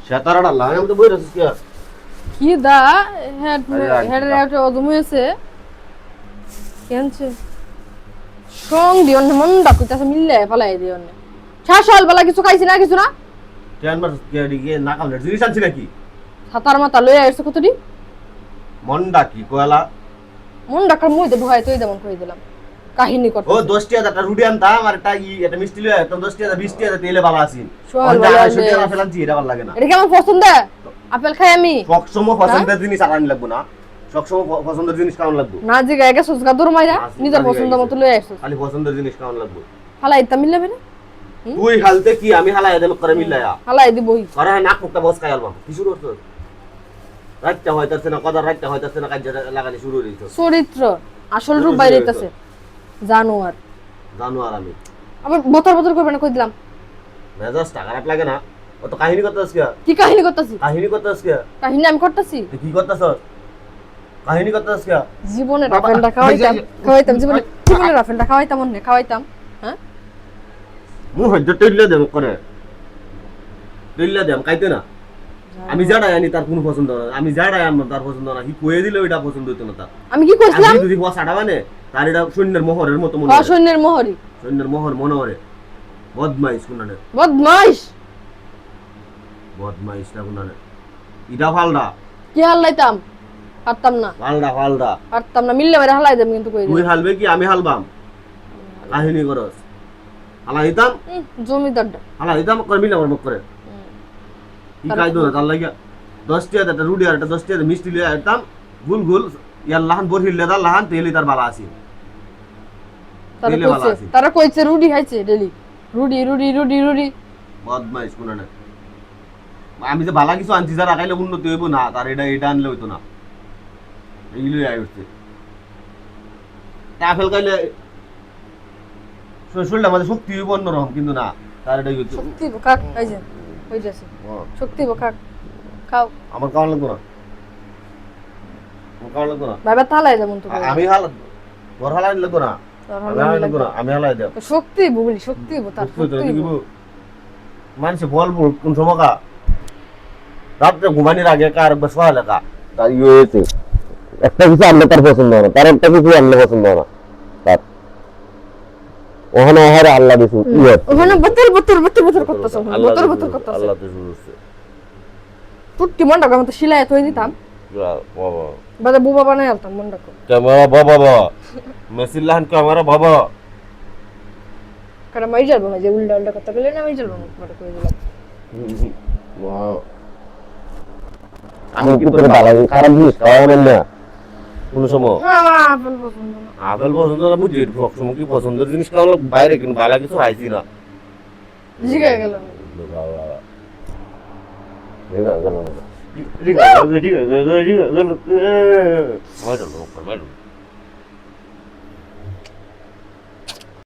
সেতারাটা লাগে আমি তো বই রাখছিস কি কি দা হেড একটা অদম হয়েছে কেনছে সং দিও না মন ডাকুতাছে মিললে ফলাই দিও না শাসল বলা কিছু খাইছি না কিছু না টেন মাস গিয়ে না কামলে জিনিস আনছি নাকি সাতার মাথা লয়ে আইছে কতটি মন্ডা কি কয়লা মন ডাকার মুই দে ভয় তুই দেমন কই দিলাম কাহিনী কর ও 10 টাকা রুটি আনতাম আর একটা মিষ্টি লয়ে একদম 10 টাকা 20 টাকা তেলে বাবা আসিন সোয়াল মন্ডা বলা 80 টাকা ফেলানছি এটা ভালো লাগে না এটা কি আমার পছন্দ আপেল খাই আমি সবসময় পছন্দের জিনিস আনানি লাগবে না সবসময় পছন্দের জিনিস খাওয়ান লাগবে না যে গায়ে সুজকা দূর মাইরা নিজের পছন্দ মতো লয়ে আইছো খালি পছন্দের জিনিস খাওয়ান লাগবে হালাই তা মিলবে না তুই হালতে কি আমি হালাই দেব করে মিলায়া হালাই দিবই করে নাক মুখটা বস খাই আলবাম কি শুরু করছ রাতটা হইতাছে না কদার রাতটা হইতাছে না কাজ লাগানি শুরু হইছো চরিত্র আসল রূপ বাইরে হইতাছে জানোয়ার জানোয়ার আমি আবার বতর বতর করবে না কই দিলাম মেজাজটা খারাপ লাগে না ও তো কাহিনী করতেছ কি কাহিনী করতেছি কাহিনী করতেছ কাহিনী আমি করতেছি কি করতেছ কাহিনী করতেছ জীবনে রাফেলটা খাওয়াইতাম জীবনে রাফেলটা খাওয়াইতাম মনে খাওয়াইতাম হ্যাঁ মু হজ্জ তৈল্লা দেব করে তৈল্লা দেম কাইতে না আমি যাড়াই আনি তার কোনো পছন্দ না আমি যাড়াই আনব তার পছন্দ না কি কয়ে দিলে ওইটা পছন্দ হইতো না তার আমি কি কইছিলাম আমি যদি বস আড়া মানে তার এটা সৈন্যের মোহরের মতো মনে হয় সৈন্যের মোহরি সৈন্যের মোহর মনে হয় বদমাইশ কোনানে বদমাইশ বদমাইশ না কোনানে ইটা ফালদা কি হালাইতাম পারতাম না ফালদা পারতাম না মিললে মেরে হালাই দেব কিন্তু কই তুই হালবে কি আমি হালবাম কাহিনী করস হালা দিতাম জমিদারটা হালা দিতাম করে মিলে আমার মুখ করে কি কাইদো না তার লাগিয়া 10 টাকা একটা রুটি আর একটা 10 টাকা মিষ্টি লিয়ে আইতাম গুল ইয়ার লাহান বরহিল লেদা লাহান তেলি তার বালা আসি তেলে বালা আসি তারা কইছে রুটি খাইছে ডেলি রুটি বদমাইশ কোনানে আমি যে বালা কিছু আনছি যারা খাইলে উন্নতি হইব না তার এটা আনলে হইতো না এইগুলোই আই উঠছে আপেল খাইলে শরীরটা আমাদের শক্তি হইব অন্যরকম কিন্তু না তার এটাই হইতো শক্তি কাক এই যে হই যাচ্ছে শক্তি কাক খাও আমার খাওয়া লাগতো না বাবা তালাই যেমন তো আমি হাল তোর হালাই লাগতো না আমি হালাই দেব শক্তি বুবলি শক্তি তার শক্তি মানুষে বলবো কোন সময় রাত্রে ঘুমানির আগে কার বসা লেখা তাই হয়েছে একটা কিছু আনলে তার পছন্দ হয় না তার একটা কিছু আনলে পছন্দ হয় না তার ওখানে ওহারে আল্লাহ দিছু ওখানে বতর করতেছ আল্লাহ তো শুরু হচ্ছে পুট্টি মন্ডা মতো সিলাই থই দিতাম বাবা বাদা বুবা বানাই আলতাম মন্ডা ক্যামেরা বাবা মেসিল্লাহন ক্যামেরা বাবা কারণ মাই যাবো না যে উল্টা কথা বলে না আমি যাবো না বড় করে দিলাম আমি কিন্তু খারাপ জিনিস খাওয়া না কোন সময় আপেল পছন্দ না বুঝি সবসময় কি পছন্দের জিনিস খাওয়া বাইরে কিন্তু ভালো কিছু খাইছি না জিগে গেল ঠিক আছে